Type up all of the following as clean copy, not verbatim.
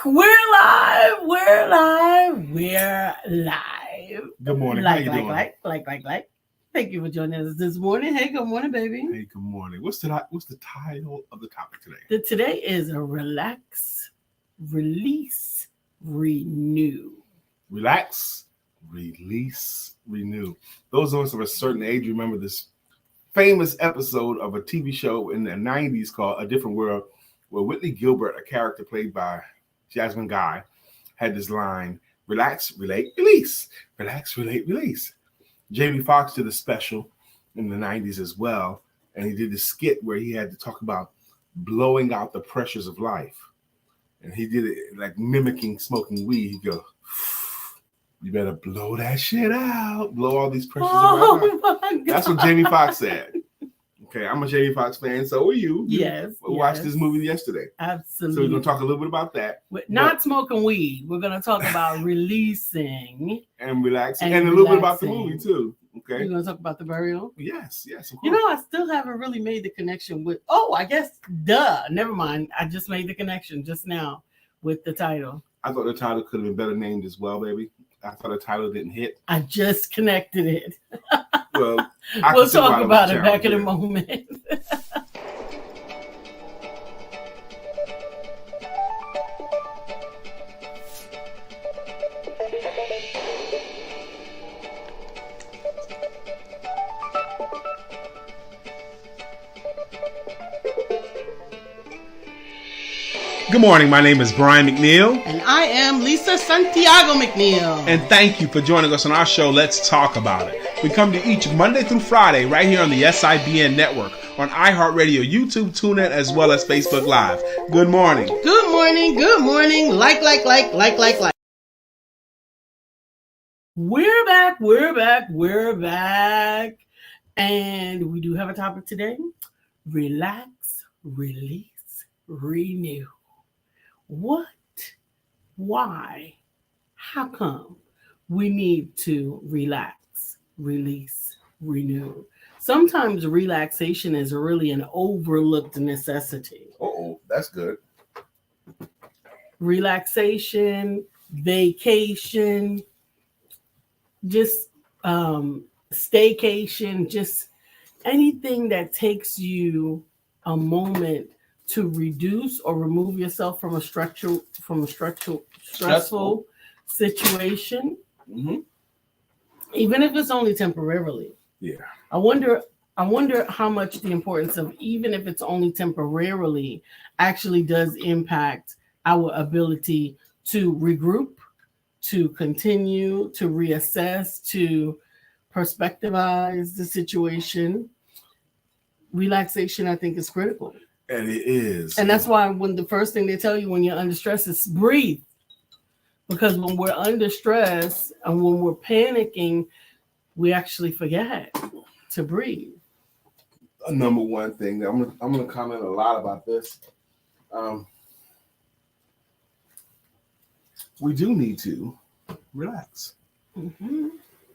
We're live. We're live. We're live. Good morning. How you doing? Like. Thank you for joining us this morning. Hey, good morning, baby. Hey, good morning. What's the title of the topic today? Today is a relax, release, renew. Relax, release, renew. Those of us of a certain age remember this famous episode of a TV show in the 90s called A Different World, where Whitley Gilbert, a character played by Jasmine Guy, had this line, relax, relate, release. Relax, relate, release. Jamie Foxx did a special in the 90s as well, and he did a skit where he had to talk about blowing out the pressures of life. And he did it like mimicking smoking weed. He'd go, you better blow that shit out. Blow all these pressures out. That's what Jamie Foxx said. Okay, I'm a Jamie Foxx fan, so are you. Yes. We watched this movie yesterday. Absolutely. So we're going to talk a little bit about that. Not smoking weed. We're going to talk about releasing. And relaxing. And a little bit about the movie, too. Okay. We're going to talk about the burial? Yes, of course. You know, I still haven't really made the connection with, I guess, never mind. I just made the connection just now with the title. I thought the title could have been better named as well, baby. I thought the title didn't hit. I just connected it. Well, we'll talk about it back in a moment. Good morning. My name is Brian McNeill. And I am Lisa Santiago McNeill. And thank you for joining us on our show, Let's Talk About It. We come to you each Monday through Friday right here on the SIBN network, on iHeartRadio, YouTube, TuneIn, as well as Facebook Live. Good morning. Good morning. Good morning. Like. We're back. And we do have a topic today. Relax, release, renew. What, why, how come we need to relax, release, renew? Sometimes relaxation is really an overlooked necessity. Oh, that's good. Relaxation, vacation, just staycation, just anything that takes you a moment to reduce or remove yourself from a stressful situation, even if it's only temporarily. Yeah. I wonder how much the importance of, even if it's only temporarily, actually does impact our ability to regroup, to continue, to reassess, to perspectivize the situation. Relaxation, I think, is critical. And it is. And that's why when the first thing they tell you when you're under stress is breathe. Because when we're under stress and when we're panicking, we actually forget to breathe. Number one thing, I'm gonna comment a lot about this. We do need to relax. Mm-hmm.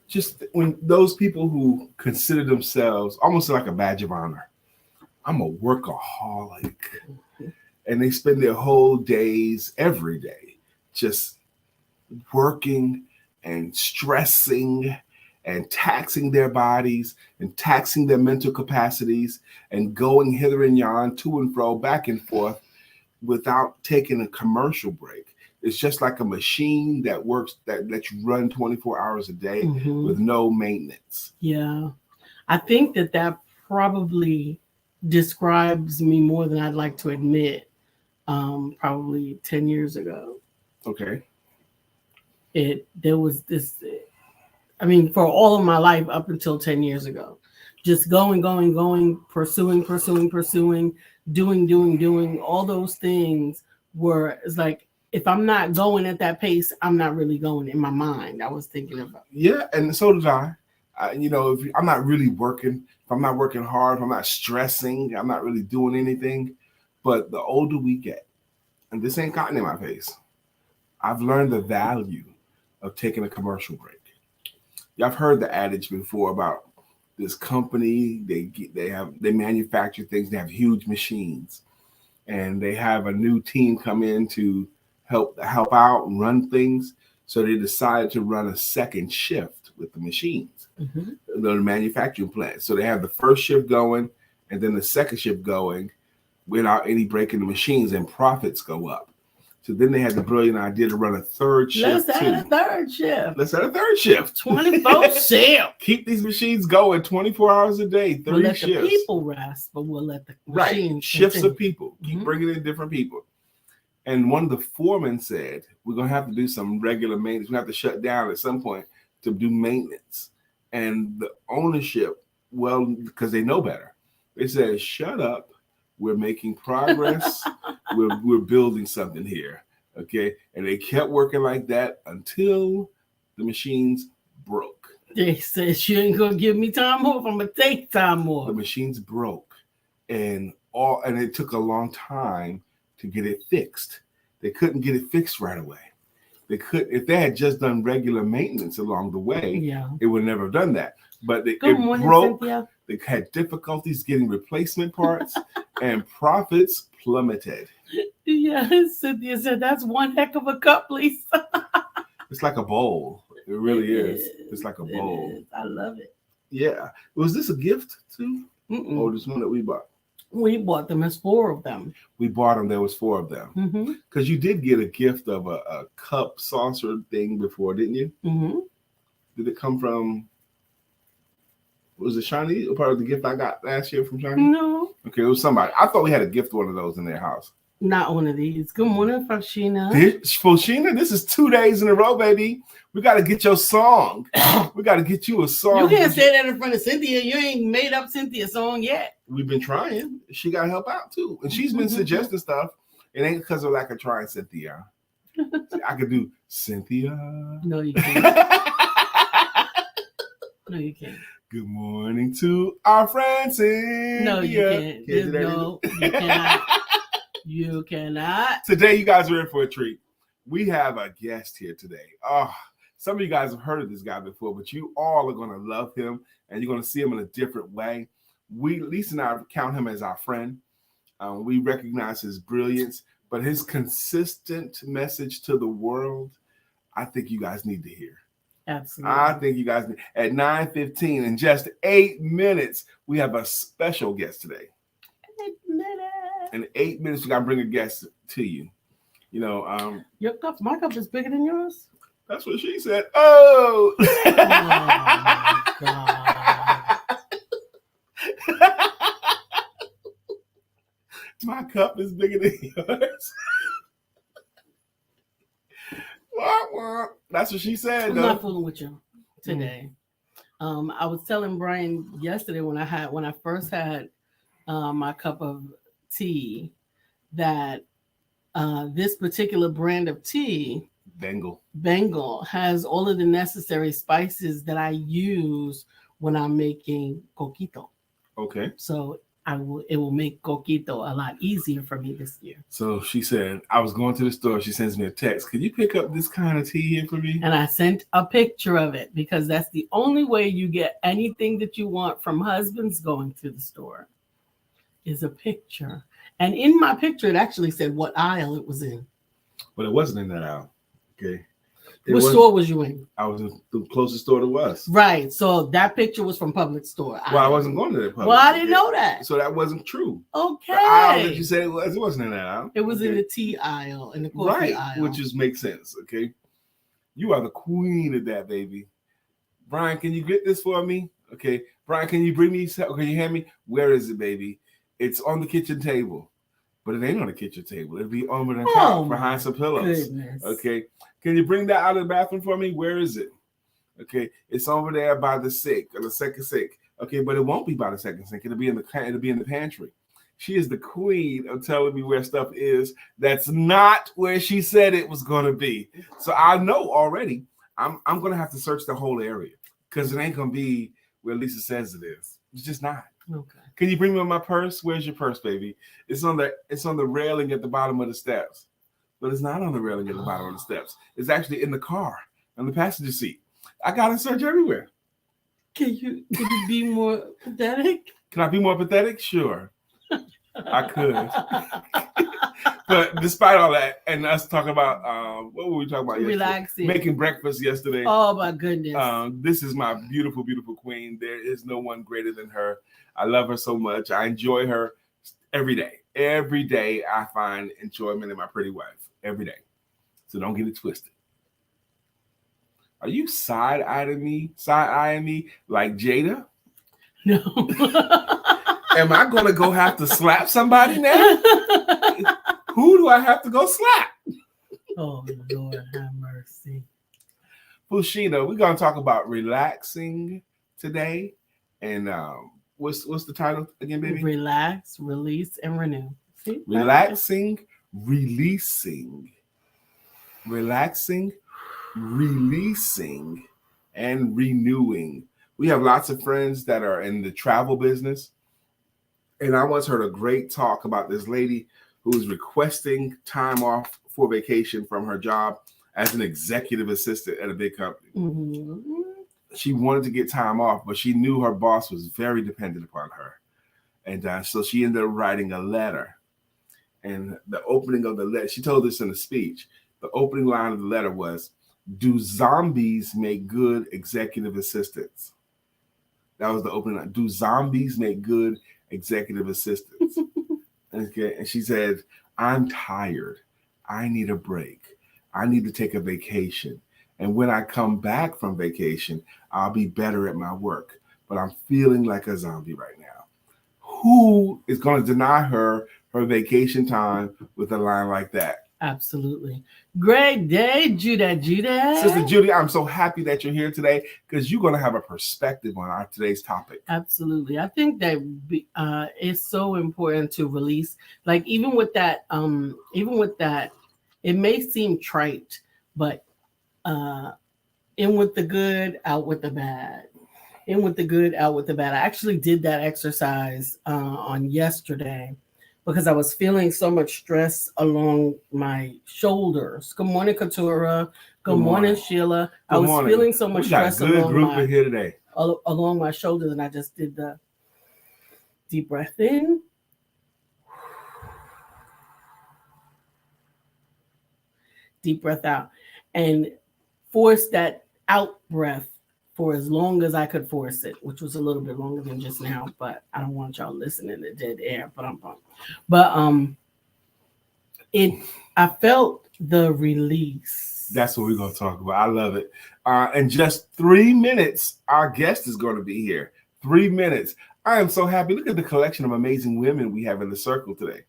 Just when those people who consider themselves almost like a badge of honor, I'm a workaholic, and they spend their whole days, every day, just working and stressing and taxing their bodies and taxing their mental capacities and going hither and yon, to and fro, back and forth, without taking a commercial break. It's just like a machine that works, that lets you run 24 hours a day with no maintenance. Yeah. I think that probably describes me more than I'd like to admit. Probably 10 years ago. Okay. There was this, for all of my life up until 10 years ago, just going, pursuing, doing, all those things it's like, if I'm not going at that pace, I'm not really going in my mind. I was thinking about. Yeah, and so did I. If I'm not really working, if I'm not working hard, if I'm not stressing, I'm not really doing anything. But the older we get, and this ain't gotten in my face, I've learned the value of taking a commercial break. I've heard the adage before about this company. They manufacture things. They have huge machines, and they have a new team come in to help out and run things. So they decided to run a second shift with the machines, the manufacturing plant. So they have the first shift going and then the second shift going without any break in the machines, and profits go up. So then they had the brilliant idea to run a third shift. Let's add a third shift. Let's add a third shift. 24/7. Keep these machines going 24 hours a day, 30 we'll let shifts. the people rest, but we'll let the machines shifts continue. of people. Keep bringing in different people. And one of the foremen said, we're going to have to do some regular maintenance. We have to shut down at some point to do maintenance. And the ownership, well, because they know better, they said, shut up. We're making progress. we're building something here. Okay. And they kept working like that until the machines broke. They said, you ain't going to give me time off. I'm going to take time off. The machines broke. And it took a long time to get it fixed. They couldn't get it fixed right away. They could, if they had just done regular maintenance along the way, it would never have done that. But it broke. Cynthia. They had difficulties getting replacement parts, and profits plummeted. Yes, Cynthia said that's one heck of a cup, Lisa. It's like a bowl. It really is. It's like a bowl. I love it. Yeah. Was this a gift too? Or this one that we bought? We bought them as 4 of them. We bought them. There was 4 of them. Because you did get a gift of a cup saucer thing before, didn't you? Did it come from? Was it Shani? Part of the gift I got last year from Shani? No. Okay, it was somebody. I thought we had a gift one of those in their house. Not one of these. Good morning, Fashina. Fashina, this is 2 days in a row, baby. We got to get your song. We got to get you a song. You can't say that in front of Cynthia. You ain't made up Cynthia's song yet. We've been trying. She got to help out too. And she's been suggesting stuff. It ain't because of lack of trying, Cynthia. I could do Cynthia. No, you can't. No, you can't. Good morning to our friend Cynthia. No, you can't. No, you cannot. You cannot. Today, you guys are in for a treat. We have a guest here today. Oh, some of you guys have heard of this guy before, but you all are going to love him, and you're going to see him in a different way. Lisa and I count him as our friend. We recognize his brilliance, but his consistent message to the world, I think you guys need to hear. Absolutely. I think you guys need. At 9:15, in just 8 minutes, we have a special guest today. 8 minutes. In 8 minutes, we got to bring a guest to you. You know, your cup, my cup is bigger than yours. That's what she said. Oh, my God. My cup is bigger than yours. That's what she said. I'm not fooling with you today. I was telling Brian yesterday when I first had my cup of tea that this particular brand of tea, Bengal, has all of the necessary spices that I use when I'm making coquito. Okay. So it will make coquito a lot easier for me this year. So she said, I was going to the store. She sends me a text. Could you pick up this kind of tea here for me? And I sent a picture of it because that's the only way you get anything that you want from husbands going to the store is a picture. And in my picture, it actually said what aisle it was in. But it wasn't in that aisle. Okay. What store was you in? I was in the closest store there was. Right. So that picture was from Public Store. Well, I wasn't going to that Public. Well, I didn't know that. So that wasn't true. Okay. The aisle that you said it wasn't in that aisle. It was in the tea aisle, in the coffee aisle. Which just makes sense. Okay. You are the queen of that, baby. Brian, can you get this for me? Okay. Brian, can you bring me? Can you hand me? Where is it, baby? It's on the kitchen table. But it ain't on the kitchen table. It'll be over the top behind some pillows. Goodness. Okay. Can you bring that out of the bathroom for me? Where is it? Okay. It's over there by the sink or the second sink. Okay, but it won't be by the second sink. It'll be in the pantry. She is the queen of telling me where stuff is. That's not where she said it was gonna be. So I know already I'm gonna have to search the whole area because it ain't gonna be where Lisa says it is. It's just not. Okay. Can you bring me my purse? Where's your purse, baby? It's on the railing at the bottom of the steps. But it's not on the railing at the bottom of the steps. It's actually in the car, on the passenger seat. I gotta search everywhere. Can you be more pathetic? Can I be more pathetic? Sure. I could. But despite all that, and us talking about what were we talking about yesterday? Relaxing. Making breakfast yesterday. Oh my goodness. This is my beautiful, beautiful queen. There is no one greater than her. I love her so much. I enjoy her every day. Every day I find enjoyment in my pretty wife. Every day. So don't get it twisted. Are you side-eyeing me like Jada? No. Am I going to go have to slap somebody now? Who do I have to go slap? Oh, Lord, have mercy. Fushina, we're going to talk about relaxing today. And what's the title again, baby? Relax, release, and renew. See? Relaxing, releasing. Relaxing, releasing, and renewing. We have lots of friends that are in the travel business. And I once heard a great talk about this lady who was requesting time off for vacation from her job as an executive assistant at a big company. Mm-hmm. She wanted to get time off, but she knew her boss was very dependent upon her. And so she ended up writing a letter. And the opening of the letter, she told this in a speech. The opening line of the letter was, "Do zombies make good executive assistants?" That was the opening line. Do zombies make good executive assistants? Okay. And she said, "I'm tired. I need a break. I need to take a vacation. And when I come back from vacation, I'll be better at my work. But I'm feeling like a zombie right now." Who is going to deny her vacation time with a line like that? Absolutely. Great day, Judah. Sister Judy, I'm so happy that you're here today because you're going to have a perspective on our today's topic. Absolutely. I think that it's so important to release. Like even with that, it may seem trite, but in with the good, out with the bad. In with the good, out with the bad. I actually did that exercise on yesterday because I was feeling so much stress along my shoulders. Good morning, Katura. Good morning, Sheila. I was feeling so much stress along my shoulders, and I just did the deep breath in. Deep breath out. And force that out breath for as long as I could force it, which was a little bit longer than just now, but I don't want y'all listening to dead air. But I felt the release. That's what we're going to talk about. I love it. In just 3 minutes, our guest is going to be here. 3 minutes. I am so happy. Look at the collection of amazing women we have in the circle today.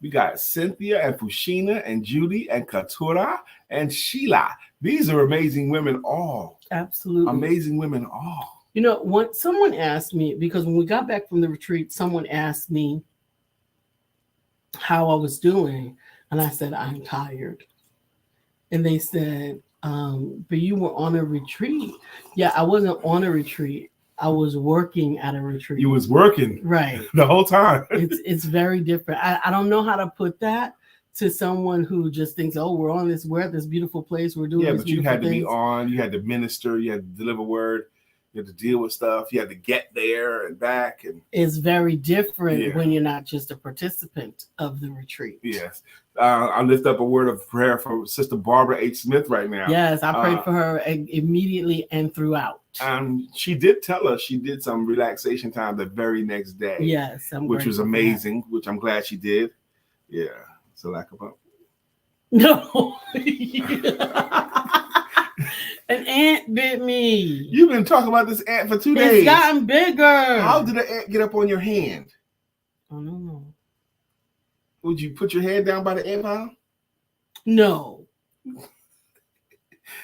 We got Cynthia and Fushina and Judy and Katura and Sheila. These are amazing women all. Absolutely. Amazing women all. You know, someone asked me, because when we got back from the retreat, someone asked me how I was doing. And I said, I'm tired. And they said, but you were on a retreat. Yeah, I wasn't on a retreat. I was working at a retreat. You was working. Right. The whole time. It's very different. I don't know how to put that to someone who just thinks, oh, we're at this beautiful place. We're doing but you had to be on, you had to minister, you had to deliver word, you had to deal with stuff, you had to get there and back. And it's very different when you're not just a participant of the retreat. Yes. I lift up a word of prayer for Sister Barbara H. Smith right now. Yes, I prayed for her immediately and throughout. She did tell us she did some relaxation time the very next day. Yes, which was amazing, which I'm glad she did. Yeah. So lack of up. No. An ant bit me. You've been talking about this ant for 2 days. It's gotten bigger. How did the ant get up on your hand? I don't know. Would you put your hand down by the ant pile? No.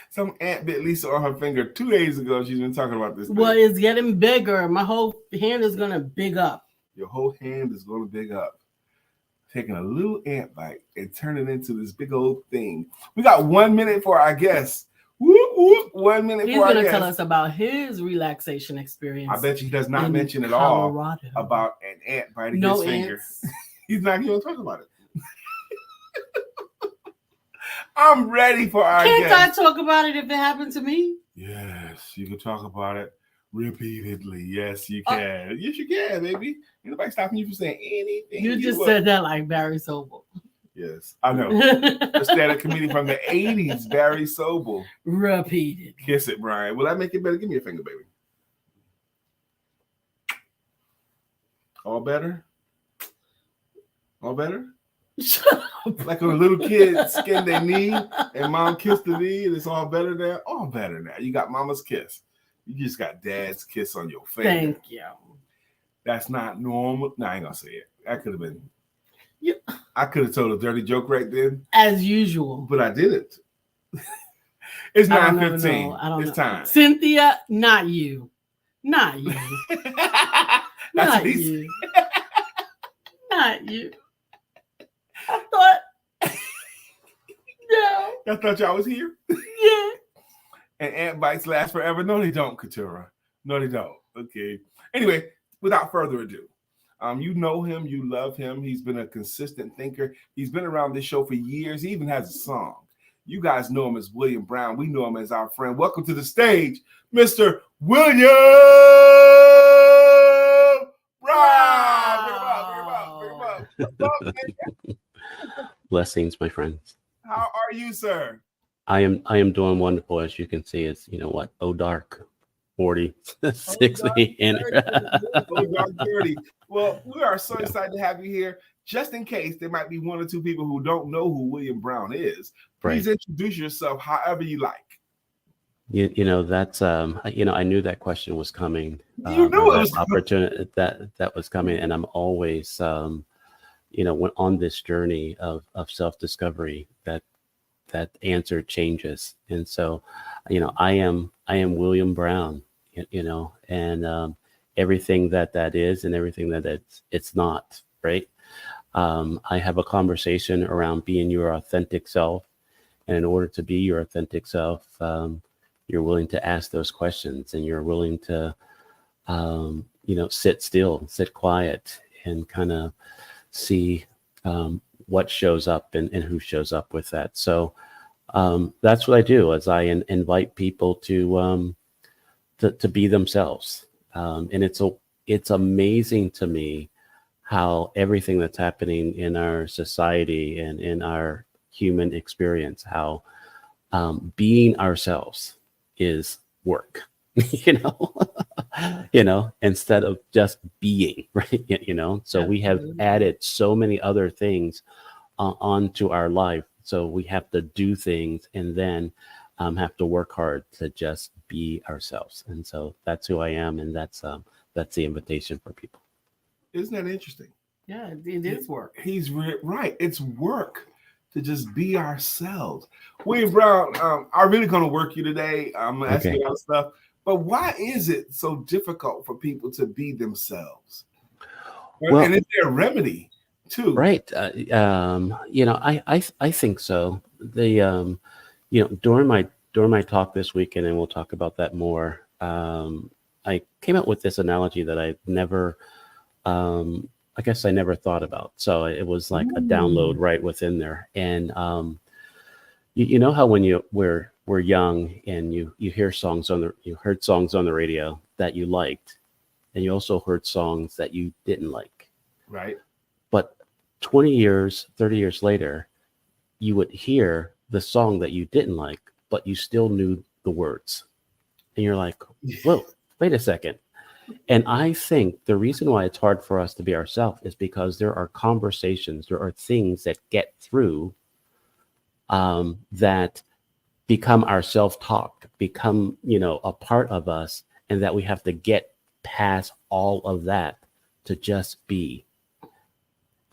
Some ant bit Lisa on her finger 2 days ago. She's been talking about this. Well, it's getting bigger. My whole hand is going to big up. Your whole hand is going to big up. Taking a little ant bite and turn it into this big old thing. We got 1 minute for our guest. Whoop, whoop, 1 minute He's for our guest. He's going to tell us about his relaxation experience. I bet he does not mention at all about an ant biting his finger. He's not going to talk about it. I'm ready for our guest. Can't I talk about it if it happened to me? Yes, you can talk about it repeatedly. Yes, you can. Yes, you can, baby. Ain't nobody stopping you from saying anything. You just said that like Barry Sobel. Yes, I know. A stand-up comedian from the 80s, Barry Sobel. Repeated. Kiss it, Brian. Will that make it better? Give me a finger, baby. All better? All better? Shut up. Like when a little kid skinned their knee and mom kissed the knee and it's all better now? All better now. You got mama's kiss. You just got dad's kiss on your finger. Thank you. That's not normal. No, I ain't gonna say it. That could have been. You, I could have told a dirty joke right then, as usual. but I didn't. It's I don't 9:15. know. I don't It's know. time. Cynthia, not you. Not you. That's Not what he said. you. Not you. I thought. No. I thought y'all was here. Yeah. And ant bites last forever. No, they don't, Katura. No, they don't. Okay. Anyway, without further ado, you know him, you love him. He's been a consistent thinker. He's been around this show for years. He even has a song. You guys know him as William Brown. We know him as our friend. Welcome to the stage, Mr. William Brown. Big up. Blessings, my friends. How are you, sir? I am doing wonderful. As you can see, it's dark 46 in. Dark 30. Well, we are so excited to have you here. Just in case there might be one or two people who don't know who William Brown is, please introduce yourself however you like. That's I knew that question was coming. You knew it was opportunity that was coming, and I'm always when on this journey of self-discovery, that answer changes. And so I am William Brown, and everything that is and everything that it's not, right? I have a conversation around being your authentic self, and in order to be your authentic self, you're willing to ask those questions, and you're willing to sit still, sit quiet, and kind of see what shows up and who shows up with that. So that's what I do, as I invite people to be themselves. And it's amazing to me how everything that's happening in our society and in our human experience, how being ourselves is work, instead of just being, right? So we have added so many other things onto our life. So we have to do things and then have to work hard to just be ourselves. And so that's who I am. And that's the invitation for people. Isn't that interesting? Yeah, it is work. He's right. It's work to just be ourselves. William Brown, I'm really going to work you today. I'm going to ask you a lot of stuff. But why is it so difficult for people to be themselves? Well, and is there a remedy too? Right. I think so. The during my talk this weekend, and we'll talk about that more. I came up with this analogy that I never, I guess I never thought about. So it was like a download right within there. And you know how when we're young and you hear songs you heard songs on the radio that you liked, and you also heard songs that you didn't like. Right. But 20 years, 30 years later, you would hear the song that you didn't like, but you still knew the words. And you're like, whoa, wait a second. And I think the reason why it's hard for us to be ourselves is because there are conversations, there are things that get through that become our self-talk, become, a part of us, and that we have to get past all of that to just be.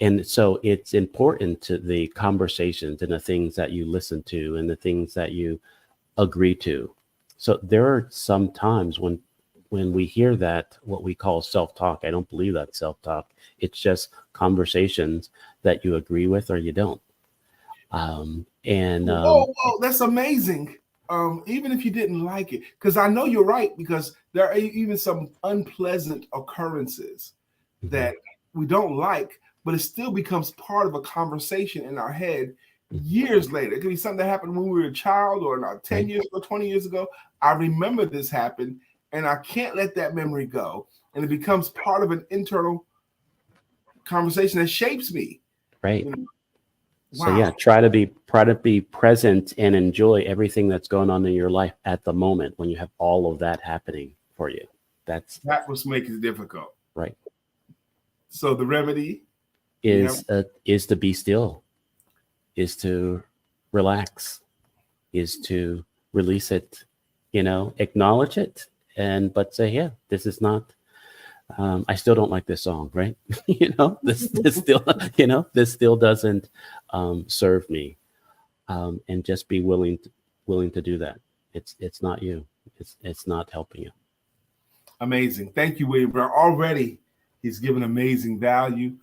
And so it's important to the conversations and the things that you listen to and the things that you agree to. So there are some times when we hear that, what we call self-talk, I don't believe that's self-talk. It's just conversations that you agree with or you don't. Whoa, that's amazing. Even if you didn't like it, because I know you're right, because there are even some unpleasant occurrences that we don't like, but it still becomes part of a conversation in our head years later. It could be something that happened when we were a child or not 10 years ago, 20 years ago. I remember this happened, and I can't let that memory go. And it becomes part of an internal conversation that shapes me. Right. So yeah, try to be present and enjoy everything that's going on in your life at the moment when you have all of that happening for you. That's was making it difficult. right. So the remedy Is to be still, is to relax, is to release it, acknowledge it, and but say, yeah, this is not. I still don't like this song, right? This still, this still doesn't serve me, and just be willing to do that. It's not you. It's not helping you. amazing. Thank you, William Brown. Already, he's given amazing value.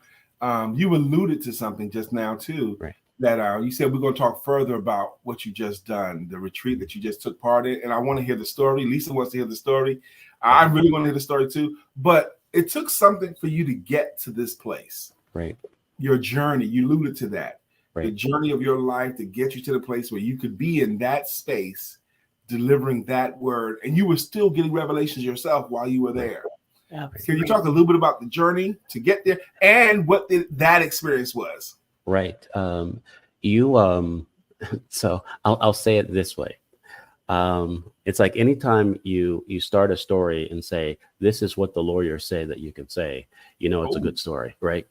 You alluded to something just now too. Right. That you said we're going to talk further about what you just done, the retreat that you just took part in, and I want to hear the story. Lisa wants to hear the story. I really want to hear the story too. But it took something for you to get to this place. Right. Your journey, you alluded to that. Right. The journey of your life to get you to the place where you could be in that space, delivering that word, and you were still getting revelations yourself while you were there. Yeah. Can you talk a little bit about the journey to get there and what that experience was? Right. So I'll say it this way. It's like anytime you start a story and say, this is what the lawyers say that you can say, it's a good story, right?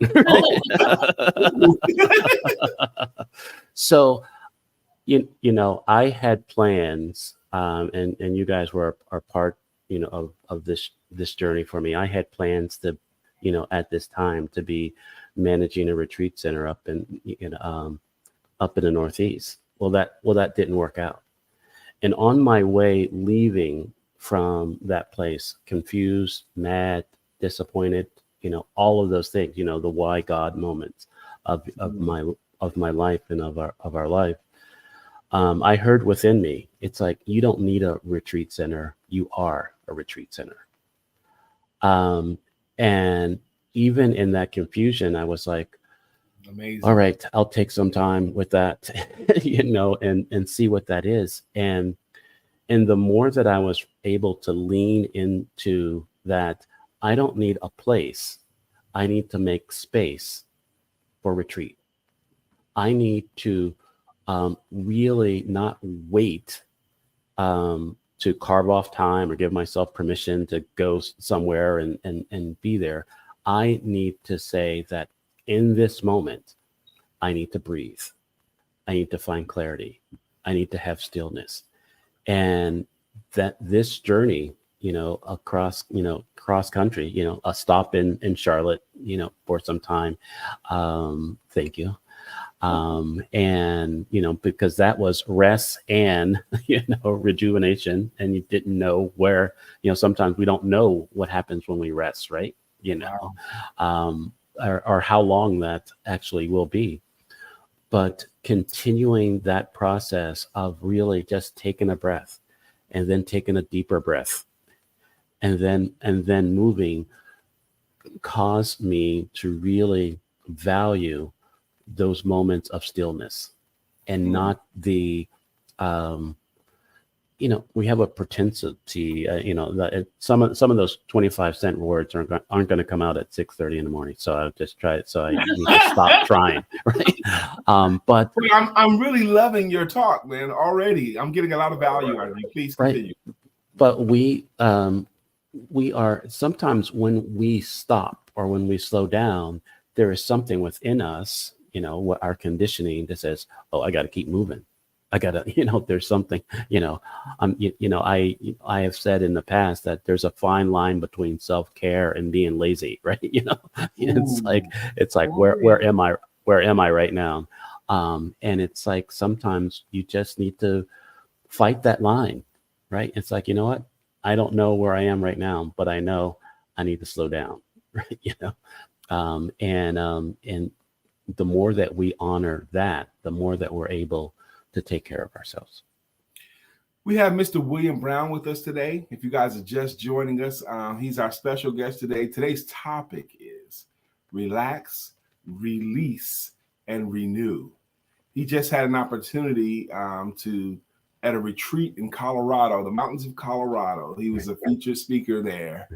So, I had plans, and you guys are part, of this journey for me. I had plans to, at this time to be managing a retreat center up in the Northeast. Well, that didn't work out. And on my way leaving from that place, confused, mad, disappointed, all of those things, the why God moments of my life and of our life. I heard within me, it's like, you don't need a retreat center. You are a retreat center. And even in that confusion, I was like, amazing. All right, I'll take some time with that, and see what that is. And the more that I was able to lean into that, I don't need a place. I need to make space for retreat. I need to really not wait to carve off time or give myself permission to go somewhere and be there. I need to say that in this moment, I need to breathe. I need to find clarity. I need to have stillness. And that this journey, across country, a stop in Charlotte, for some time. Thank you. And, because that was rest and, rejuvenation, and you didn't know where, sometimes we don't know what happens when we rest, right? Or how long that actually will be. But continuing that process of really just taking a breath and then taking a deeper breath and then moving caused me to really value those moments of stillness and not the we have a propensity, that some of those 25-cent words aren't going to come out at 6:30 in the morning. So I'll just try it. So I need to stop trying. Right. But I'm really loving your talk, man. Already, I'm getting a lot of value out of you. Please continue. Right. But we are sometimes, when we stop or when we slow down, there is something within us, what our conditioning that says, "Oh, I got to keep moving. I gotta, there's something, I have said in the past that there's a fine line between self-care and being lazy, right? It's like, where am I right now? And it's like, sometimes you just need to fight that line, right? It's like, what? I don't know where I am right now, but I know I need to slow down, right? And the more that we honor that, the more that we're able to take care of ourselves. We have Mr. William Brown with us today. If you guys are just joining us, he's our special guest today. Today's topic is relax, release, and renew. He just had an opportunity at a retreat in Colorado, the mountains of Colorado. He was a featured speaker there.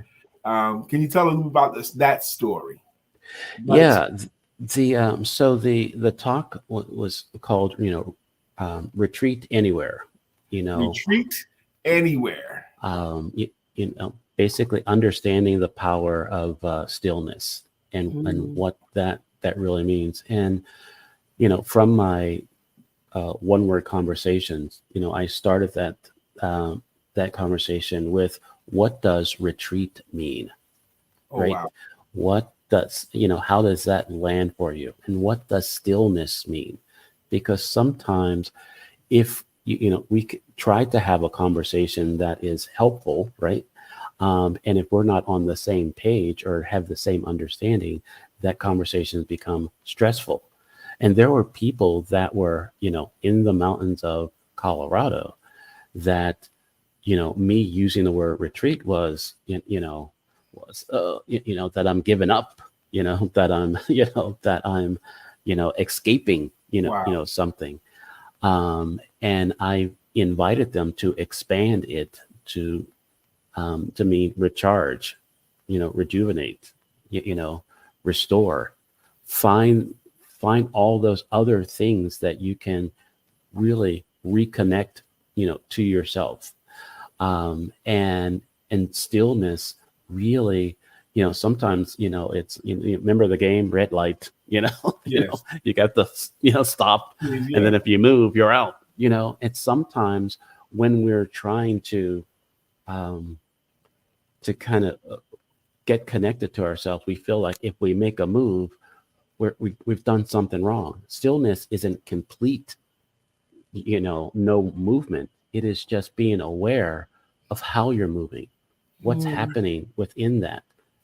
Can you tell us about that story? Yeah. The talk was called, retreat anywhere, you know, Retreat anywhere. basically understanding the power of stillness and Mm. what that really means. And from my one word conversations, I started that conversation with, what does retreat mean, Oh right? wow. What does, how does that land for you, and what does stillness mean? Because sometimes, if we try to have a conversation that is helpful, right? And if we're not on the same page or have the same understanding, that conversations become stressful. And there were people that were, in the mountains of Colorado, that, me using the word retreat was, that I'm giving up, that I'm, that I'm, escaping, Wow. something. And I invited them to expand it to me, recharge, rejuvenate, restore, find all those other things that you can really reconnect, to yourself. And stillness really, sometimes, it's, remember the game red light, Yes. you got the, stop, and Yeah. then if you move, you're out. It's sometimes when we're trying um, to kind of get connected to ourselves, we feel like if we make a move, we've done something wrong. Stillness isn't complete, no movement. It is just being aware of how you're moving, what's Mm. happening within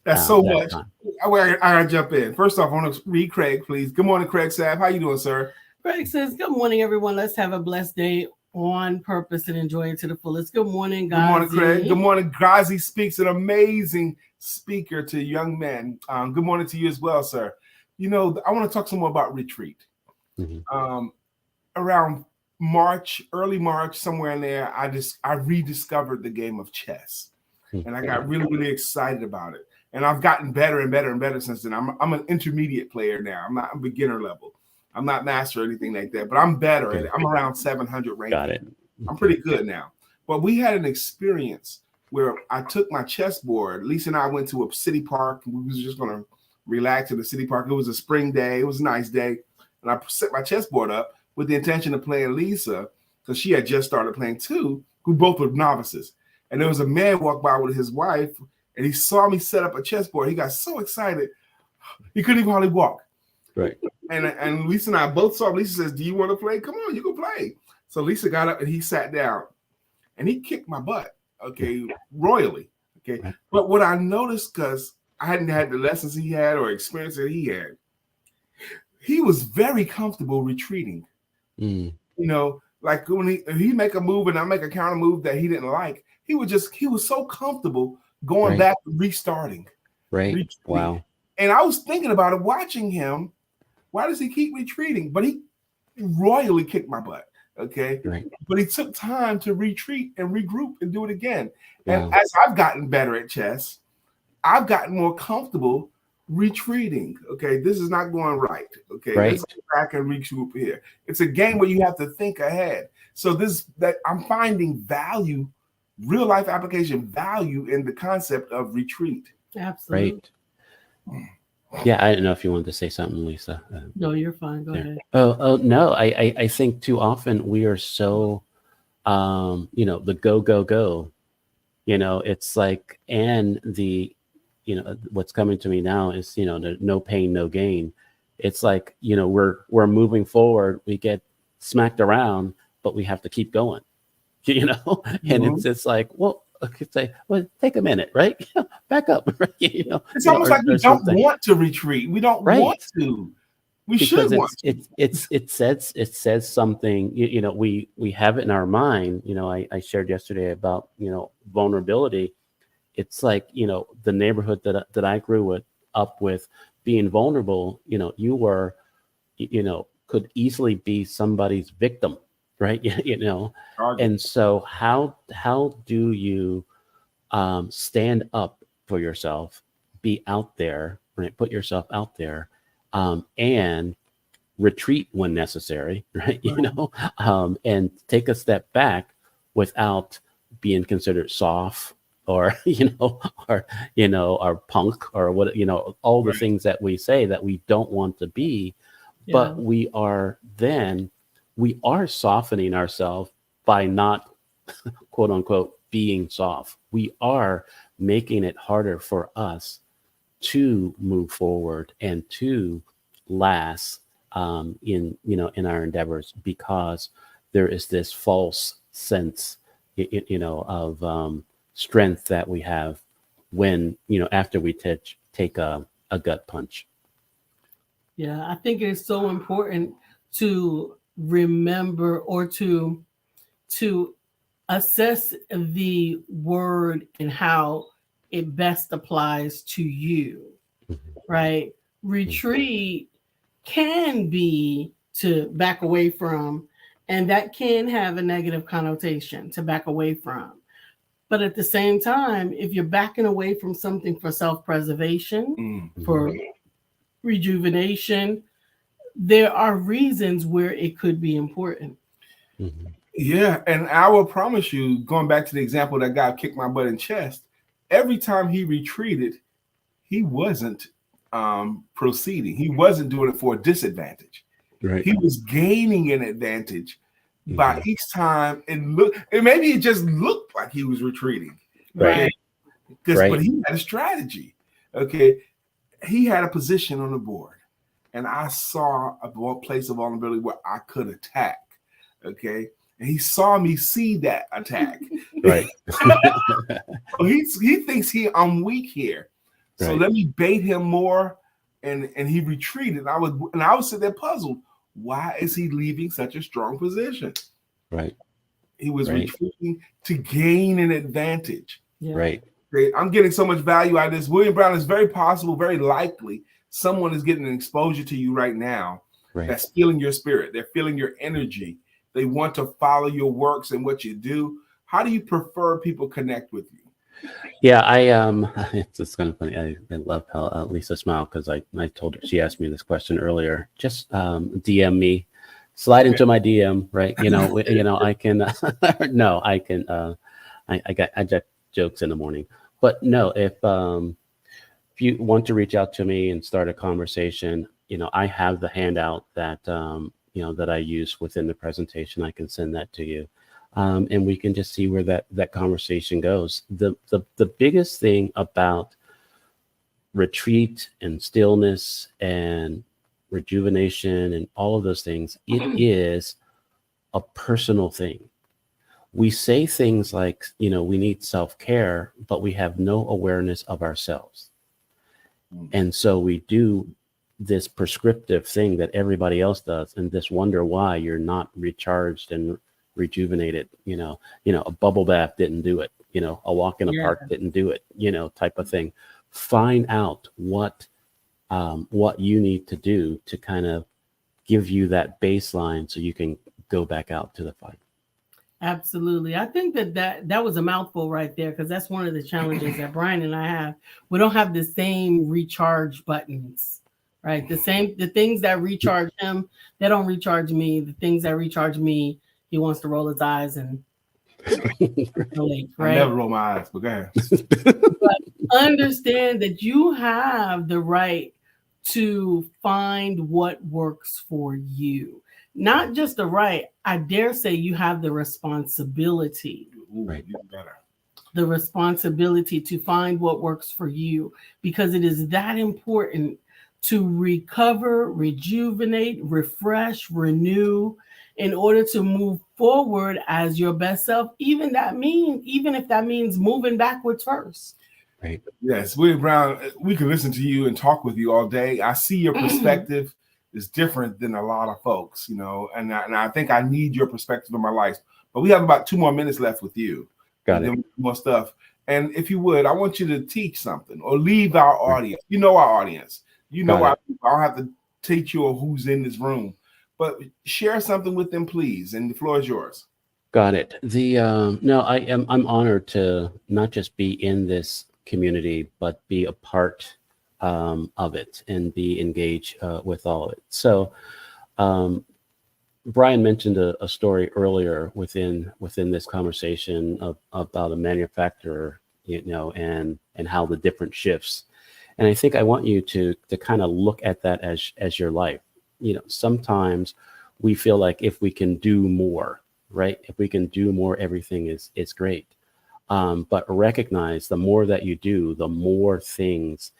That's so that much. time. I gotta jump in. First off, I want to read Craig, please. Good morning, Craig Sapp. How you doing, sir? Greg says, "Good morning, everyone. Let's have a blessed day on purpose and enjoy it to the fullest." Good morning, Good morning, Craig. Good Gazi. morning. Grazi speaks, an amazing speaker to young men. Good morning to you as well, sir. I want to talk some more about retreat. Hmm. Um, Around March, early March, somewhere in there, I rediscovered the game of chess, and I got really, really excited about it. And I've gotten better and better and better since then. I'm an intermediate player now. I'm not a beginner level. I'm not master or anything like that, but I'm better at Okay. it. I'm around 700 Got ranking. it. I'm Okay. pretty good now. But we had an experience where I took my chessboard. Lisa and I went to a city park. We was just going to relax in the city park. It was a spring day. It was a nice day. And I set my chessboard up with the intention of playing Lisa, because she had just started playing too, who both were novices. And there was a man walk by with his wife, and he saw me set up a chessboard. He got so excited, he couldn't even hardly walk. Right. And Lisa and I both saw him. Lisa says, "Do you want to play? Come on, you can play." So Lisa got up and he sat down, and he kicked my butt, okay, royally, okay. Right. But what I noticed, because I hadn't had the lessons he had or experience that he had, he was very comfortable retreating. Mm. Like when he make a move and I make a counter move that he didn't like, he was so comfortable going Right. back and restarting, Right. retreating. Wow. And I was thinking about it, watching him. Why does he keep retreating? But he royally kicked my butt. Okay. Right. But he took time to retreat and regroup and do it again. And Wow. as I've gotten better at chess, I've gotten more comfortable retreating. Okay, this is not going right. Okay, Right. let's go back and regroup here. It's a game where you have to think ahead. So that I'm finding value, real life application value in the concept of retreat. Absolutely. Right. Yeah, I don't know if you wanted to say something, Lisa. No, you're fine. Go There. ahead. Oh no. I think too often we are so, the go go go. It's like, and the, what's coming to me now is, the no pain no gain. It's like, we're moving forward. We get smacked around, but we have to keep going. And Mhm. it's like, well, I could say, well, take a minute, right? Back up, right? It's almost like we or don't something, want to retreat. We don't want right? to. We should Because want it's to. it says something. We have it in our mind. I shared yesterday about vulnerability. It's like, the neighborhood that I up with, being vulnerable. You were, could easily be somebody's victim, right? And so how do you stand up for yourself, be out there, right? Put yourself out there, and retreat when necessary, right? And take a step back without being considered soft or or punk or what, all the things that we say that we don't want to be. But we are softening ourselves by not, quote unquote, being soft. We are making it harder for us to move forward and to last in our endeavors, because there is this false sense of strength that we have when after we take a gut punch. Yeah, I think it's so important to remember or to assess the word and how it best applies to you, right? Retreat can be to back away from, and that can have a negative connotation, to back away from. But at the same time, if you're backing away from something for self-preservation, for rejuvenation, there are reasons where it could be important. Yeah, and I will promise you, going back to the example that guy kicked my butt in chest, every time he retreated, he wasn't proceeding. He wasn't doing it for a disadvantage. Right. He was gaining an advantage by each time. And maybe it just looked like he was retreating. Right. But he had a strategy. Okay. He had a position on the board, and I saw a place of vulnerability where I could attack. Okay. And he saw me see that attack. Right. He thinks I'm weak here. So let me bait him more. And he retreated. I was sitting there puzzled. Why is he leaving such a strong position? Right. He was retreating to gain an advantage. Yeah. Right. I'm getting so much value out of this. William Brown, is very possible, very likely, someone is getting an exposure to you right now that's feeling your spirit. They're feeling your energy. They want to follow your works and what you do. How do you prefer people connect with you? Yeah, it's kind of funny. I love how Lisa smiled, because I told her, she asked me this question earlier. Just DM me, slide into my DM, right? I can. No, I can. I got jokes in the morning, but no. If you want to reach out to me and start a conversation, I have the handout that that I use within the presentation. I can send that to you. And we can just see where that conversation goes. The biggest thing about retreat and stillness and rejuvenation and all of those things, it is a personal thing. We say things like, we need self-care, but we have no awareness of ourselves. And so we do this prescriptive thing that everybody else does, and just wonder why you're not recharged and rejuvenated. A bubble bath didn't do it. A walk in a park didn't do it. Type of thing. Find out what you need to do to kind of give you that baseline so you can go back out to the fight. Absolutely. I think that was a mouthful right there, because that's one of the challenges that Brian and I have. We don't have the same recharge buttons, right? The things that recharge him, they don't recharge me. The things that recharge me, he wants to roll his eyes and relate, right? I never roll my eyes, but go ahead. But understand that you have the right to find what works for you. Not just the right, I dare say you have the responsibility. Right. Better. The responsibility to find what works for you, because it is that important to recover, rejuvenate, refresh, renew, in order to move forward as your best self, even if that means moving backwards first. Right. Yes, William Brown, we can listen to you and talk with you all day. I see your perspective is different than a lot of folks, and I think I need your perspective in my life. But we have about 2 more minutes left with you. Got it. More stuff. And if you would, I want you to teach something or leave our audience. Our audience. I don't have to teach you who's in this room. But share something with them, please. And the floor is yours. Got it. I'm honored to not just be in this community, but be a part of it and be engaged with all of it. So Brian mentioned a story earlier within this conversation about a manufacturer, and how the different shifts. And I think I want you to kind of look at that as your life. Sometimes we feel like if we can do more, right? If we can do more, everything is great. But recognize the more that you do, the more things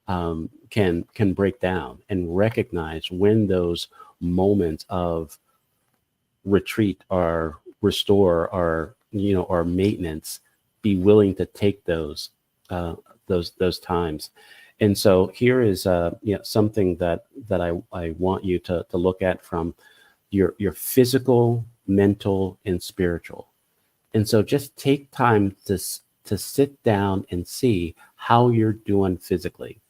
can break down, and recognize when those moments of retreat or restore or maintenance, be willing to take those times. And so here is something that I want you to look at from your physical, mental, and spiritual. And so just take time to sit down and see how you're doing physically.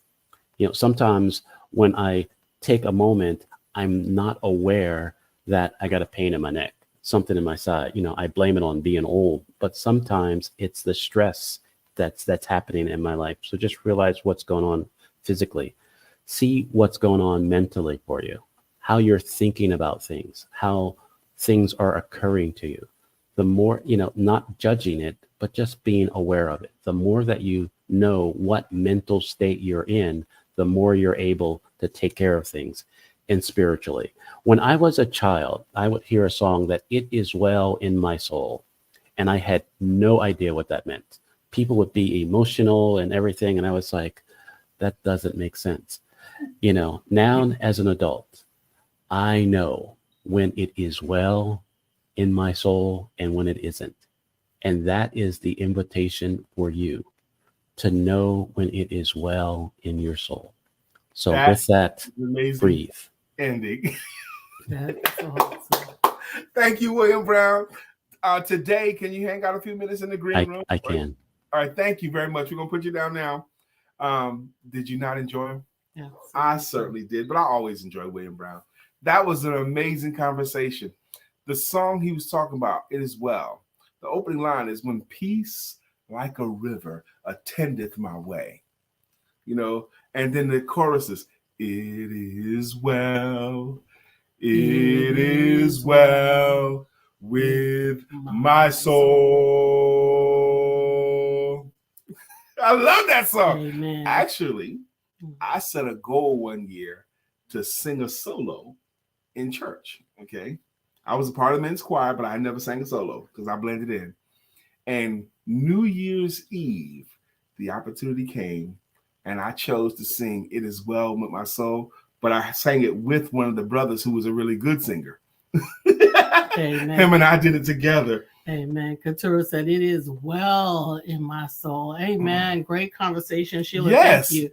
Sometimes when I take a moment, I'm not aware that I got a pain in my neck, something in my side. I blame it on being old, but sometimes it's the stress that's happening in my life. So just realize what's going on physically. See what's going on mentally for you, how you're thinking about things, how things are occurring to you. The more, not judging it, but just being aware of it. The more that you know what mental state you're in, the more you're able to take care of things. And spiritually, when I was a child, I would hear a song that "It Is Well in My Soul," and I had no idea what that meant. People would be emotional and everything, and I was like, that doesn't make sense. Now as an adult, I know when it is well in my soul and when it isn't. And that is the invitation for you to know when it is well in your soul. So with that, amazing breathe. Ending. That's awesome. Thank you, William Brown. Today, can you hang out a few minutes in the green room? I can. All right, thank you very much. We're gonna put you down now. Did you not enjoy him? Yeah, I certainly did, but I always enjoy William Brown. That was an amazing conversation. The song he was talking about, "It Is Well." The opening line is, "When peace like a river attendeth my way," and then the chorus is, "It is well, it is well with my soul." I love that song. Amen. Actually, I set a goal one year to sing a solo in church. Okay. I was a part of the men's choir, but I never sang a solo because I blended in. And New Year's Eve, the opportunity came, and I chose to sing "It Is Well with My Soul," but I sang it with one of the brothers who was a really good singer. Amen. Him and I did it together. Amen. Katura said, "It is well in my soul." Amen. Great conversation, Sheila. Yes. Thank you.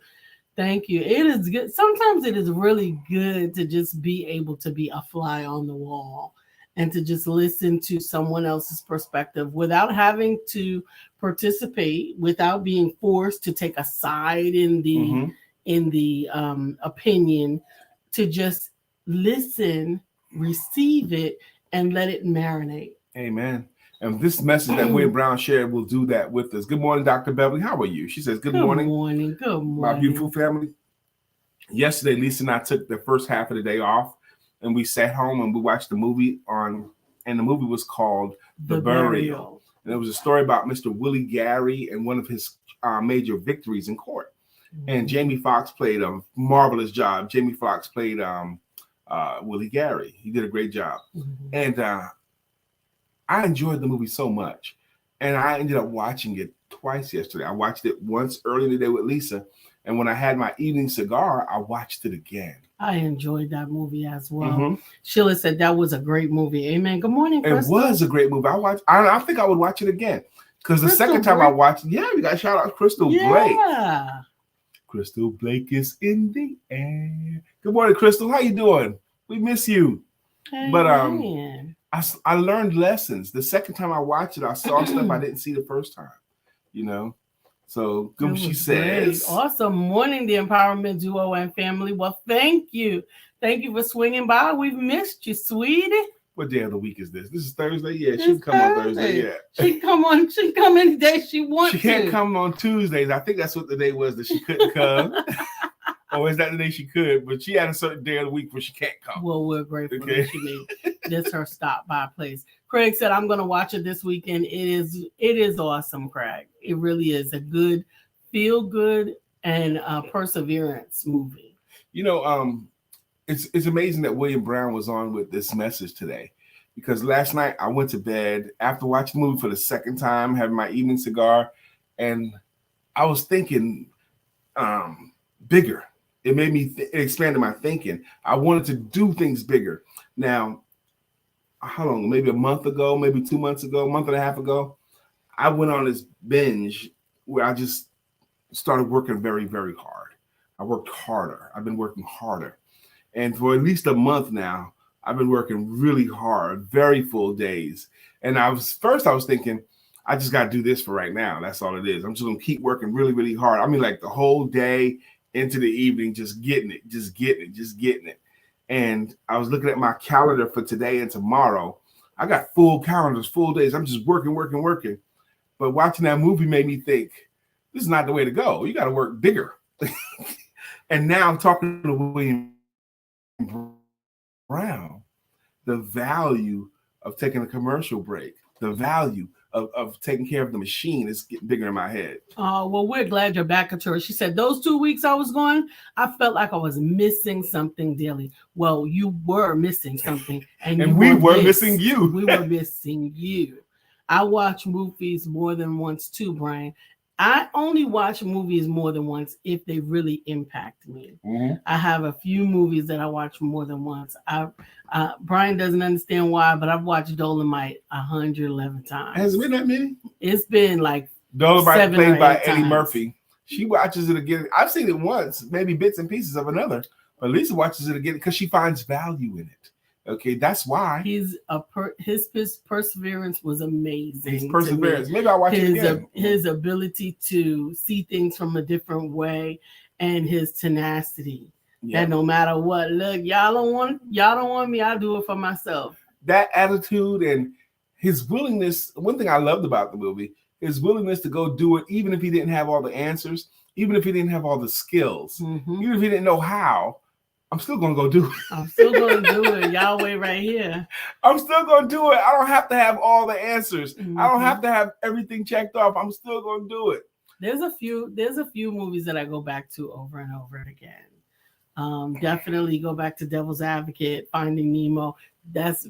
Thank you. It is good. Sometimes it is really good to just be able to be a fly on the wall and to just listen to someone else's perspective without having to participate, without being forced to take a side in the opinion, to just listen, receive it, and let it marinate. Amen. And this message that William Brown shared will do that with us. Good morning, Dr. Beverly. How are you? She says, Good morning. Good morning. My beautiful family. Yesterday, Lisa and I took the first half of the day off, and we sat home and we watched the movie and the movie was called The Burial. And it was a story about Mr. Willie Gary and one of his major victories in court. Mm-hmm. And Jamie Foxx played a marvelous job. Jamie Foxx played Willie Gary. He did a great job. Mm-hmm. And I enjoyed the movie so much. And I ended up watching it twice yesterday. I watched it once early in the day with Lisa. And when I had my evening cigar, I watched it again. I enjoyed that movie as well. Mm-hmm. Sheila said that was a great movie. Amen. Good morning, Crystal. It was a great movie. I think I would watch it again. Because the second time I watched it, we got shout out Crystal Blake. Crystal Blake is in the air. Good morning, Crystal. How you doing? We miss you. Amen. But I learned lessons. The second time I watched it, I saw stuff I didn't see the first time. So good. She says, great. Awesome morning, the Empowerment Duo and family. Well, thank you. Thank you for swinging by. We've missed you, sweetie. What day of the week is this? This is Thursday? Yeah, she can come on Thursday. Yeah. She can come any day she wants. She can't come on Tuesdays. I think that's what the day was that she couldn't come. Oh, is that the day she could? But she had a certain day of the week where she can't come. Well, we're grateful Okay. that she made this her stop by place. Craig said, "I'm going to watch it this weekend. It is awesome, Craig. It really is a good, feel good, and perseverance movie." You know, it's amazing that William Brown was on with this message today, because last night I went to bed after watching the movie for the second time, having my evening cigar, and I was thinking bigger. It made me it expanded my thinking. I wanted to do things bigger. Now, how long? Maybe a month ago, maybe 2 months ago, a month and a half ago, I went on this binge where I just started working very, very hard. I worked harder. I've been working harder. And for at least a month now, I've been working really hard, very full days. And I was thinking, I just got to do this for right now. That's all it is. I'm just going to keep working really, really hard. I mean, like the whole day into the evening, just getting it. And I was looking at my calendar for today and tomorrow. I got full calendars, full days. I'm just working. But watching that movie made me think, this is not the way to go. You got to work bigger. And now I'm talking to William Brown, the value of taking a commercial break, the value of taking care of the machine is getting bigger in my head. Oh, well, we're glad you're back, Katura. She said, those 2 weeks I was gone, I felt like I was missing something daily. Well, you were missing something. And we were missing you. We were missing you. I watch movies more than once too, Brian. I only watch movies more than once if they really impact me. Mm-hmm. I have a few movies that I watch more than once. Brian doesn't understand why, but I've watched Dolomite 111 times. Has it been that many? It's been like Dolomite, played by Eddie times. Murphy. She watches it again. I've seen it once, maybe bits and pieces of another. But Lisa watches it again because she finds value in it. Okay, that's why. His perseverance was amazing. His perseverance. Maybe I'll watch it again. His ability to see things from a different way and his tenacity. Yeah. That no matter what, look, y'all don't want me, I'll do it for myself. That attitude and his willingness. One thing I loved about the movie, his willingness to go do it, even if he didn't have all the answers, even if he didn't have all the skills, even if he didn't know how. I'm still going to go do it. I'm still going to do it. Y'all wait right here. I'm still going to do it. I don't have to have all the answers. I don't have to have everything checked off. I'm still going to do it. There's a few movies that I go back to over and over again. Definitely go back to Devil's Advocate, Finding Nemo. That's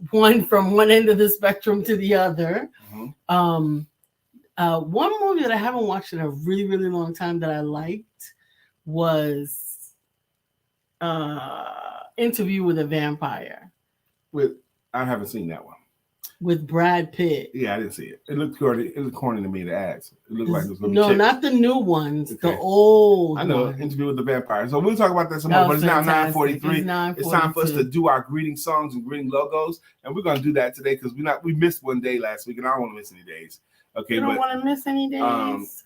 one from one end of the spectrum to the other. One movie that I haven't watched in a really, really long time that I liked was Interview with a Vampire. I haven't seen that one. With Brad Pitt. Yeah, I didn't see it. It looked corny. It looked corny to me, the ads. It looked like it was going No, to be chicks. not the new ones. Okay. The old I know. ones. Interview with the Vampire. So we'll talk about that some more. But it's now 9:43. It's time for us to do our greeting songs and greeting logos, and we're going to do that today because we missed one day last week, and I don't want to miss any days. Okay, you don't want to miss any days.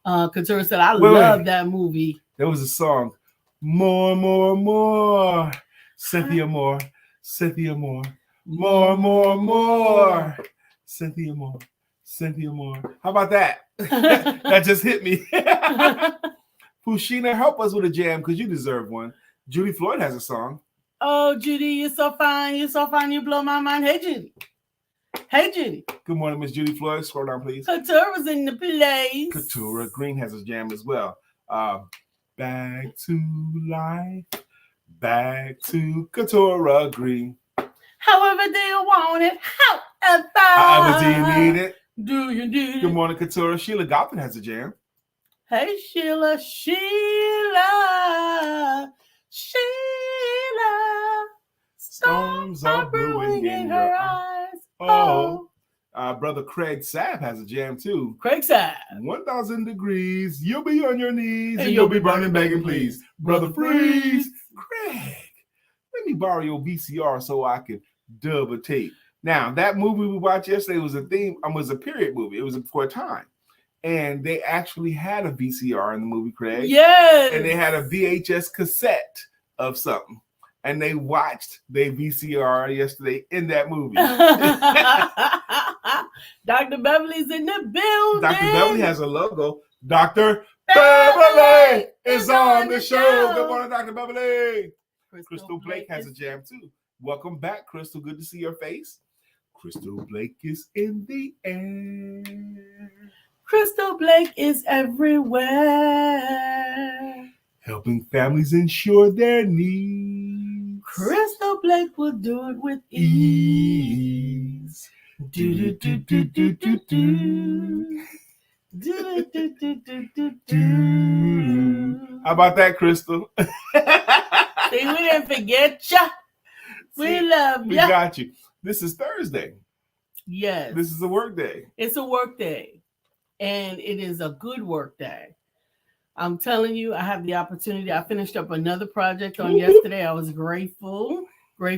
Couture said, "I wait. love that movie." There was a song, more, Cynthia Moore, Cynthia Moore, more, Cynthia Moore. How about that? That just hit me. Fushina, help us with a jam because you deserve one. Judy Floyd has a song. Oh, Judy, you're so fine. You're so fine. You blow my mind. Hey, Judy. Good morning, Miss Judy Floyd. Scroll down, please. Katura's in the place. Katura Green has a jam as well. Back to life. Back to Katura Green. However do you want it? However do you need it? Do you need it? Good morning, Katura. Sheila Goffin has a jam. Hey, Sheila. Storms are brewing in her eyes. Oh. Brother Craig Sapp has a jam too. Craig Sapp. 1,000 degrees. You'll be on your knees and you'll be burning, begging, please. Brother Freeze. Craig, let me borrow your VCR so I can dub a tape. Now, that movie we watched yesterday was a period movie. It was for a time. And they actually had a VCR in the movie, Craig. Yes. And they had a VHS cassette of something. And they watched their VCR yesterday in that movie. Dr. Beverly's in the building. Dr. Beverly has a logo. Dr. Beverly is on the show. Good morning, Dr. Beverly. Crystal Blake has a jam too. Welcome back, Crystal. Good to see your face. Crystal Blake is in the air. Crystal Blake is everywhere. Helping families ensure their needs. Crystal Blake will do it with ease. Do do do do do do do. Do do do do do do. How about that, Crystal? See, we didn't forget ya. We love We ya. got you. This is Thursday. Yes. This is a work day. It's a work day, and it is a good work day. I'm telling you, I have the opportunity. I finished up another project on yesterday. I was grateful. I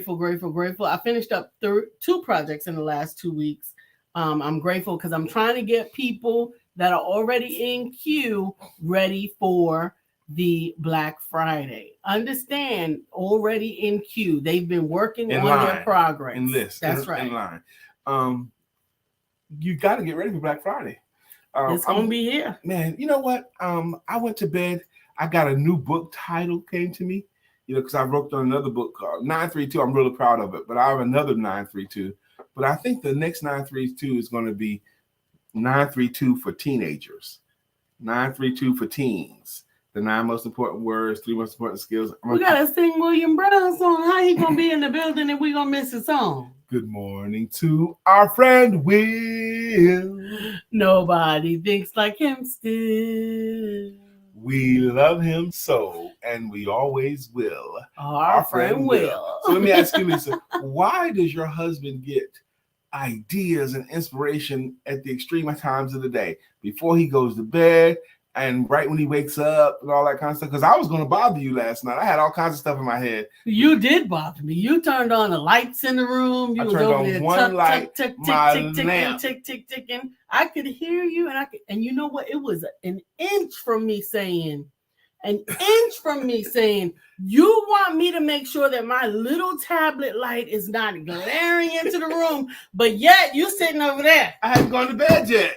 finished up 2 projects in the last 2 weeks. I'm grateful because I'm trying to get people that are already in queue ready for the Black Friday. Understand, already in queue. They've been working on their progress. In list. That's right. In line. You got to get ready for Black Friday. It's going to be here. Man, you know what? I went to bed. I got a new book title came to me, because I wrote on another book called 932. I'm really proud of it, but I have another 932. But I think the next 932 is going to be 932 for teenagers, 932 for teens. The 9 most important words, 3 most important skills. We got to sing William Brown song. How he going to be in the building and we going to miss his song? Good morning to our friend Will. Nobody thinks like him still. We love him so, and we always will. Our friend Will. So let me ask you, Lisa, why does your husband get ideas and inspiration at the extreme times of the day? Before he goes to bed and right when he wakes up and all that kind of stuff? Because I was going to bother you last night. I had all kinds of stuff in my head. You did bother me. You turned on the lights in the room. You I was turned over on there one light, my tick, lamp. ticking. I could hear you, and you know what? It was an inch from me saying, you want me to make sure that my little tablet light is not glaring into the room, but yet you sitting over there. I hadn't gone to bed yet.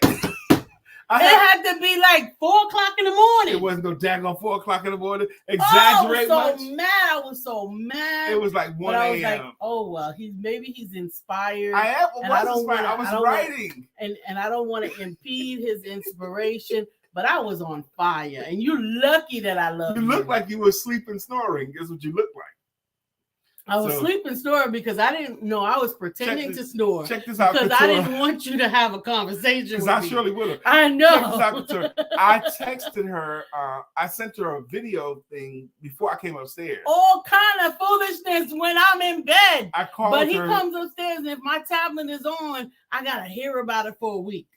It had to be like 4:00 in the morning. It wasn't no daggone 4:00 in the morning. Exaggerate much. I was so mad. It was like 1 a.m. I was like, oh well, maybe he's inspired. I was writing. And I don't want to impede his inspiration, but I was on fire. And you're lucky that I love you. You look like you were sleeping, snoring. Is what you look like. I was sleeping, snoring because I didn't know I was pretending to snore. Check this out, because I didn't want you to have a conversation. Because I surely would have. I know. Check this out, I texted her. I sent her a video thing before I came upstairs. All kind of foolishness when I'm in bed. I called but he her. comes upstairs, and if my tablet is on, I gotta hear about it for a week.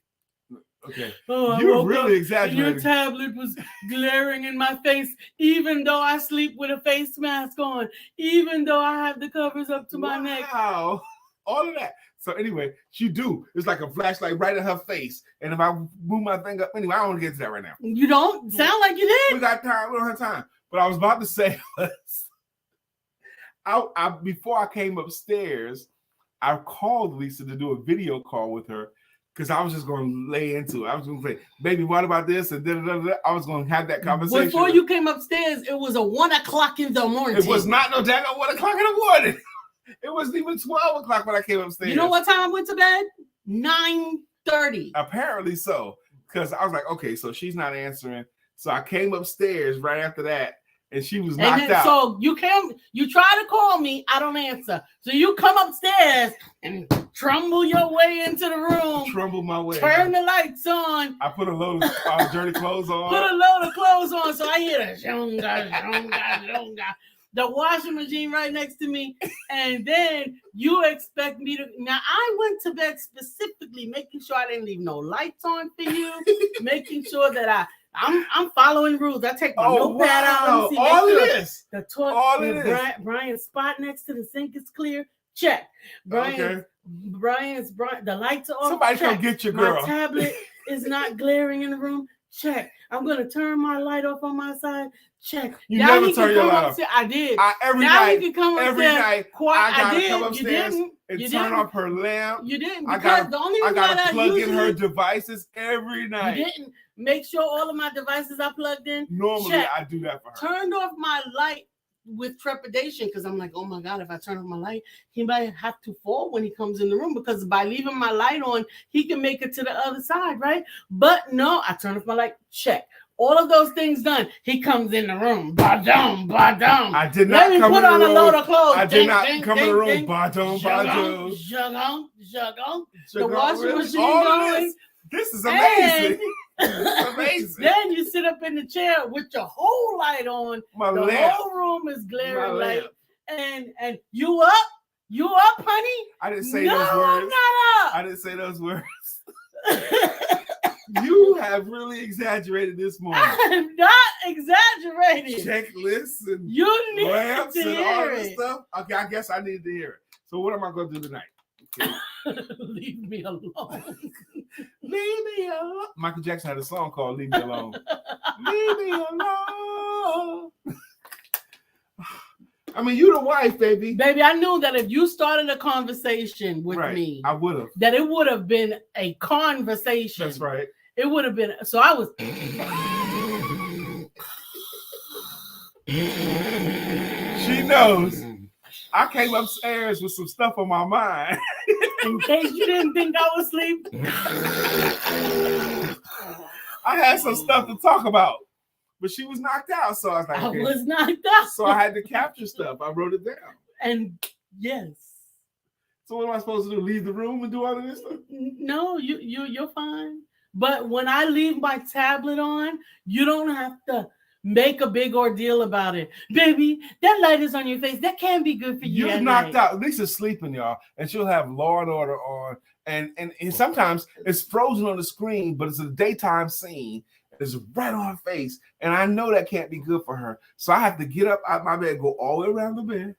Okay. Oh, you're really exaggerating. Your tablet was glaring in my face, even though I sleep with a face mask on, even though I have the covers up to my neck. Wow. All of that. So anyway, she do. It's like a flashlight right in her face. And if I move my thing up, anyway, I don't want to get to that right now. You don't sound like you did. We got time. We don't have time. But I was about to say, before I came upstairs, I called Lisa to do a video call with her. Because I was just going to lay into it. I was going to say, baby, what about this? And da-da-da-da. I was going to have that conversation. Before you came upstairs, it was a 1:00 in the morning. It was not no daggone 1:00 in the morning. It wasn't even 12 o'clock when I came upstairs. You know what time I went to bed? 9:30. Apparently so. Because I was like, okay, so she's not answering. So I came upstairs right after that. And she was knocked out. So you try to call me, I don't answer. So you come upstairs and trumble your way into the room. Trumble my way. Turn the lights on. I put a load of dirty clothes on. Put a load of clothes on. So I hear the shonga. The washing machine right next to me. And then you expect me to. Now, I went to bed specifically making sure I didn't leave no lights on for you. Making sure that I'm following rules. I take my notepad out. See, all of this. Brian's spot next to the sink is clear. Check. Brian's the lights are off. Somebody come get your girl. My tablet is not glaring in the room. Check. I'm gonna turn my light off on my side. Check. You never turn your light off. I did. Every night. He can come every upstairs. night. I gotta did. come upstairs. You didn't. and You turn didn't. off her lamp. You didn't. I Because gotta, the only I reason why gotta that plug in her usually devices every night. you didn't make sure all of my devices are plugged in. Normally, Check. I do that for her. Turned off my light with trepidation because I'm like, oh my God, if I turn off my light, he might have to fall when he comes in the room because by leaving my light on, he can make it to the other side, right? But no, I turn off my light, check. All of those things done. He comes in the room. Ba-dum, ba-dum. I did not Let me come put in the on a room. load of clothes. I did not come in the room. Ba-dum, ba-dum. Juggle. The washing machine All going. This is amazing. And It's amazing. then you sit up in the chair with your whole light on. My The lamp. whole room is My glaring light. lamp. And you up? You up, honey? I didn't say No, those I'm words. not I didn't say those words. You have really exaggerated this morning. I'm not exaggerating. Checklists and You need lamps to and all hear this it. stuff. Okay, I guess I need to hear it. So what am I going to do tonight? Okay. Leave me alone. Leave me alone. Michael Jackson had a song called "Leave Me Alone." Leave me alone. I mean, you the wife, baby. Baby, I knew that if you started a conversation with me, I would have. that it would have been a conversation. That's right. It would have been. So I was. She knows. I came upstairs with some stuff on my mind. In case you didn't think I was asleep. I had some stuff to talk about, but she was knocked out. So I was like, I okay. was knocked out. So I had to capture stuff. I wrote it down. And yes. So what am I supposed to do? Leave the room and do all of this stuff? No, you're fine. But when I leave my tablet on, you don't have to make a big ordeal about it. Baby, that light is on your face. That can't be good for you. You're knocked out. Lisa's sleeping, y'all, and she'll have Law and Order on, and sometimes it's frozen on the screen, but it's a daytime scene. It's right on her face, and I know that can't be good for her. So I have to get up out my bed, go all the way around the bed,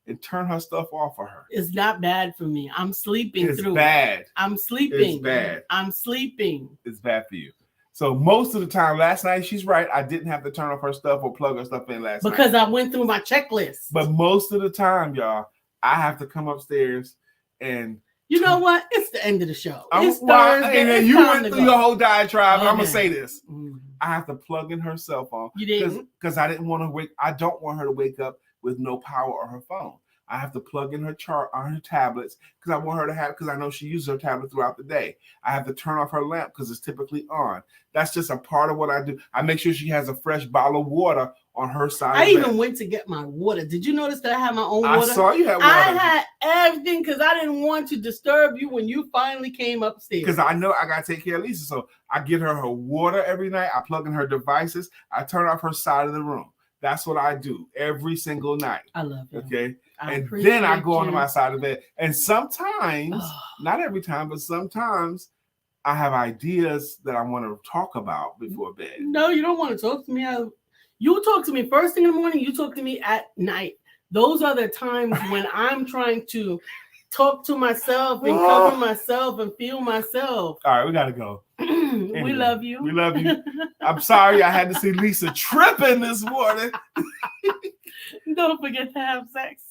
and turn her stuff off for her. It's not bad for me. I'm sleeping It's through. bad. I'm sleeping. It's bad. I'm sleeping. It's bad for you. So most of the time, last night, she's right. I didn't have to turn off her stuff or plug her stuff in last night. Because I went through my checklist. But most of the time, y'all, I have to come upstairs and... You know what? It's the end of the show. It's well, Thursday. and It's you time went to through go. your whole diatribe, and I'm gonna Okay. say this: Mm. I have to plug in her cell phone. You didn't? Because I didn't want to wake. I don't want her to wake up with no power on her phone. I have to plug in her chart on her tablets because I want her to have. Because I know she uses her tablet throughout the day. I have to turn off her lamp because it's typically on. That's just a part of what I do. I make sure she has a fresh bottle of water on her side. I of the even bed. went to get my water. Did you notice that I had my own I water? saw you had water. I had everything because I didn't want to disturb you when you finally came upstairs. Because I know I gotta take care of Lisa. So I get her water every night. I plug in her devices. I turn off her side of the room. That's what I do every single night. I love you. Okay. I And appreciate then I go onto you. my side of the bed. And sometimes, not every time, but sometimes I have ideas that I want to talk about before bed. No, you don't want to talk to me. You talk to me first thing in the morning. You talk to me at night. Those are the times when I'm trying to talk to myself and cover myself and feel myself. All right, we gotta go. We love you. We love you. I'm sorry I had to see Lisa tripping this morning. Don't forget to have sex.